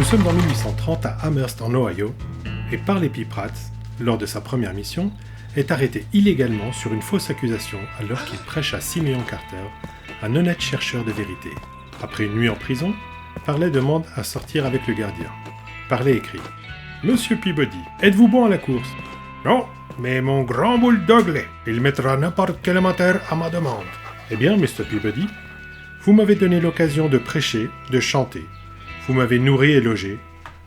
Nous sommes en 1830 à Amherst en Ohio, et Parley P. Pratt, lors de sa première mission, est arrêté illégalement sur une fausse accusation alors qu'il prêche à Simeon Carter, un honnête chercheur de vérité. Après une nuit en prison, Parley demande à sortir avec le gardien. Parley écrit « Monsieur Peabody, êtes-vous bon à la course ?»« Non, mais mon grand bulldog l'est. Il mettra n'importe quel amateur à ma demande. »« Eh bien, Mr. Peabody, vous m'avez donné l'occasion de prêcher, de chanter. Vous m'avez nourri et logé.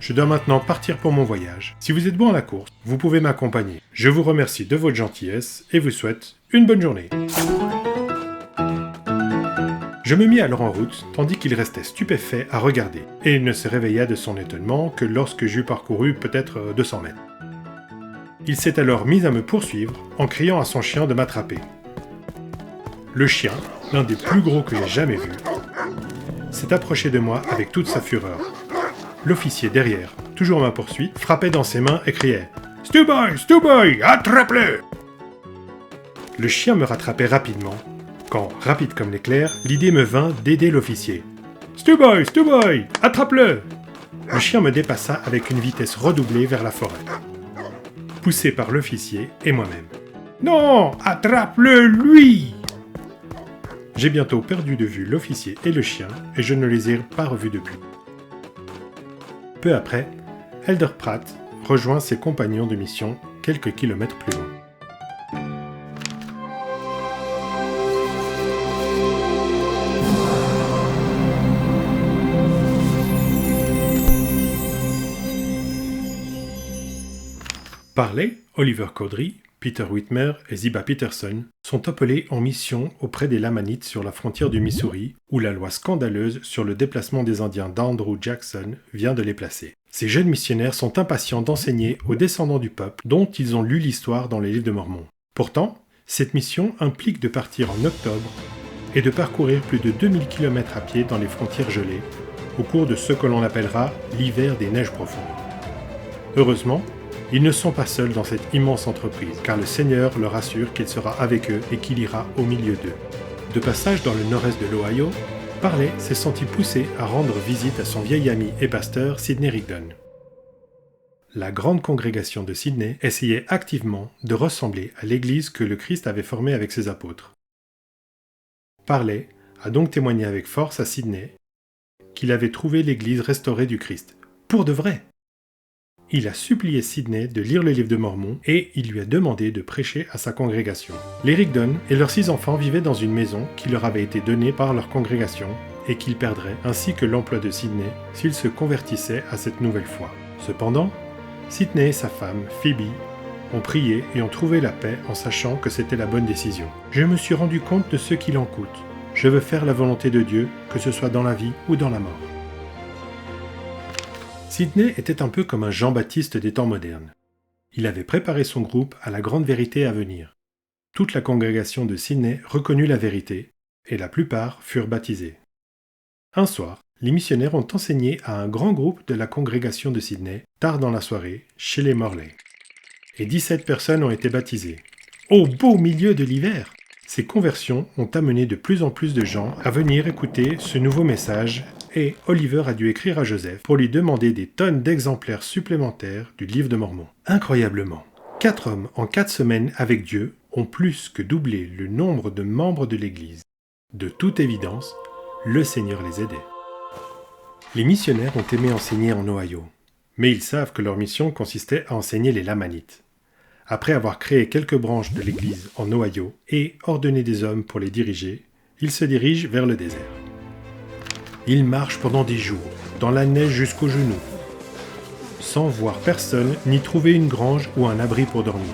Je dois maintenant partir pour mon voyage. Si vous êtes bon à la course, vous pouvez m'accompagner. Je vous remercie de votre gentillesse et vous souhaite une bonne journée. » Je me mis alors en route, tandis qu'il restait stupéfait à regarder, et il ne se réveilla de son étonnement que lorsque j'eus parcouru peut-être 200 mètres. Il s'est alors mis à me poursuivre, en criant à son chien de m'attraper. Le chien, l'un des plus gros que j'ai jamais vus, s'est approché de moi avec toute sa fureur. L'officier derrière, toujours à ma poursuite, frappait dans ses mains et criait « Stewboy, attrape-le !» Le chien me rattrapait rapidement, quand, rapide comme l'éclair, l'idée me vint d'aider l'officier. « Stewboy, attrape-le !» Le chien me dépassa avec une vitesse redoublée vers la forêt, poussé par l'officier et moi-même. « Non, attrape-le, lui !» J'ai bientôt perdu de vue l'officier et le chien, et je ne les ai pas revus depuis. Peu après, Elder Pratt rejoint ses compagnons de mission quelques kilomètres plus loin. Parley, Oliver Cowdery, Peter Whitmer et Ziba Peterson sont appelés en mission auprès des Lamanites sur la frontière du Missouri, où la loi scandaleuse sur le déplacement des Indiens d'Andrew Jackson vient de les placer. Ces jeunes missionnaires sont impatients d'enseigner aux descendants du peuple dont ils ont lu l'histoire dans les livres de Mormon. Pourtant, cette mission implique de partir en octobre et de parcourir plus de 2000 km à pied dans les frontières gelées, au cours de ce que l'on appellera l'hiver des neiges profondes. Heureusement, ils ne sont pas seuls dans cette immense entreprise, car le Seigneur leur assure qu'il sera avec eux et qu'il ira au milieu d'eux. De passage dans le nord-est de l'Ohio, Parley s'est senti poussé à rendre visite à son vieil ami et pasteur Sidney Rigdon. La grande congrégation de Sidney essayait activement de ressembler à l'église que le Christ avait formée avec ses apôtres. Parley a donc témoigné avec force à Sidney qu'il avait trouvé l'église restaurée du Christ, pour de vrai. Il a supplié Sidney de lire le livre de Mormon et il lui a demandé de prêcher à sa congrégation. Les Rigdon et leurs 6 enfants vivaient dans une maison qui leur avait été donnée par leur congrégation et qu'ils perdraient, ainsi que l'emploi de Sidney, s'ils se convertissaient à cette nouvelle foi. Cependant, Sidney et sa femme, Phoebe, ont prié et ont trouvé la paix en sachant que c'était la bonne décision. « Je me suis rendu compte de ce qu'il en coûte. Je veux faire la volonté de Dieu, que ce soit dans la vie ou dans la mort. » Sidney était un peu comme un Jean-Baptiste des temps modernes. Il avait préparé son groupe à la grande vérité à venir. Toute la congrégation de Sidney reconnut la vérité, et la plupart furent baptisés. Un soir, les missionnaires ont enseigné à un grand groupe de la congrégation de Sidney, tard dans la soirée, chez les Morley. Et 17 personnes ont été baptisées. Au beau milieu de l'hiver! Ces conversions ont amené de plus en plus de gens à venir écouter ce nouveau message et Oliver a dû écrire à Joseph pour lui demander des tonnes d'exemplaires supplémentaires du livre de Mormon. Incroyablement, 4 hommes en 4 semaines avec Dieu ont plus que doublé le nombre de membres de l'Église. De toute évidence, le Seigneur les aidait. Les missionnaires ont aimé enseigner en Ohio, mais ils savent que leur mission consistait à enseigner les Lamanites. Après avoir créé quelques branches de l'Église en Ohio et ordonné des hommes pour les diriger, ils se dirigent vers le désert. Ils marchent pendant des jours, dans la neige jusqu'aux genoux, sans voir personne ni trouver une grange ou un abri pour dormir.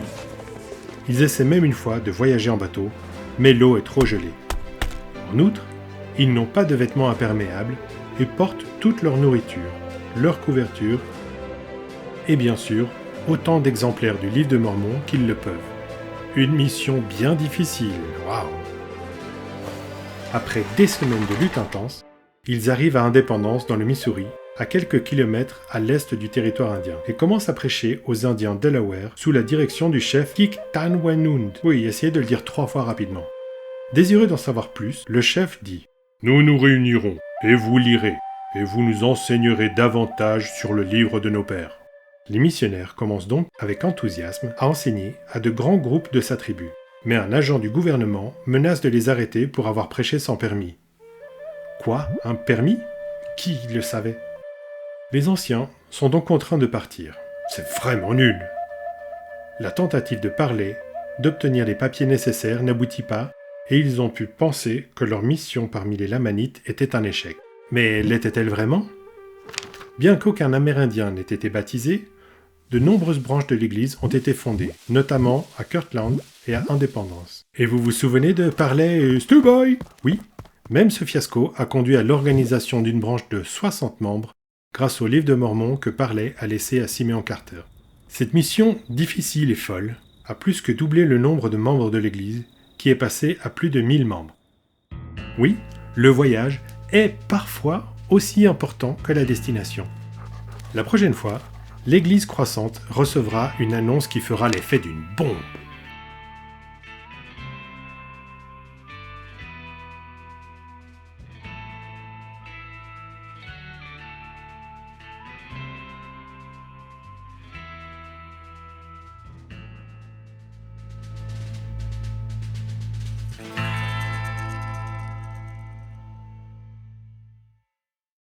Ils essaient même une fois de voyager en bateau, mais l'eau est trop gelée. En outre, ils n'ont pas de vêtements imperméables et portent toute leur nourriture, leur couverture et bien sûr, autant d'exemplaires du livre de Mormon qu'ils le peuvent. Une mission bien difficile, waouh! Après des semaines de lutte intense, ils arrivent à Indépendance dans le Missouri, à quelques kilomètres à l'est du territoire indien, et commencent à prêcher aux Indiens Delaware sous la direction du chef Kik Tanwanund. Oui, essayez de le dire 3 fois rapidement. Désireux d'en savoir plus, le chef dit « Nous nous réunirons, et vous lirez. et vous nous enseignerez davantage sur le livre de nos pères. Les missionnaires commencent donc avec enthousiasme à enseigner à de grands groupes de sa tribu. Mais un agent du gouvernement menace de les arrêter pour avoir prêché sans permis. Quoi? Un permis? Qui le savait? Les anciens sont donc contraints de partir. C'est vraiment nul! La tentative de parler, d'obtenir les papiers nécessaires n'aboutit pas, et ils ont pu penser que leur mission parmi les Lamanites était un échec. Mais l'était-elle vraiment? Bien qu'aucun Amérindien n'ait été baptisé, de nombreuses branches de l'Église ont été fondées, notamment à Kirtland et à Indépendance. Et vous vous souvenez de Parley et Stu Boy? Oui, même ce fiasco a conduit à l'organisation d'une branche de 60 membres grâce au livre de Mormon que Parley a laissé à Simeon Carter. Cette mission difficile et folle a plus que doublé le nombre de membres de l'Église, qui est passé à plus de 1000 membres. Oui, le voyage est parfois aussi important que la destination. La prochaine fois, l'Église croissante recevra une annonce qui fera l'effet d'une bombe.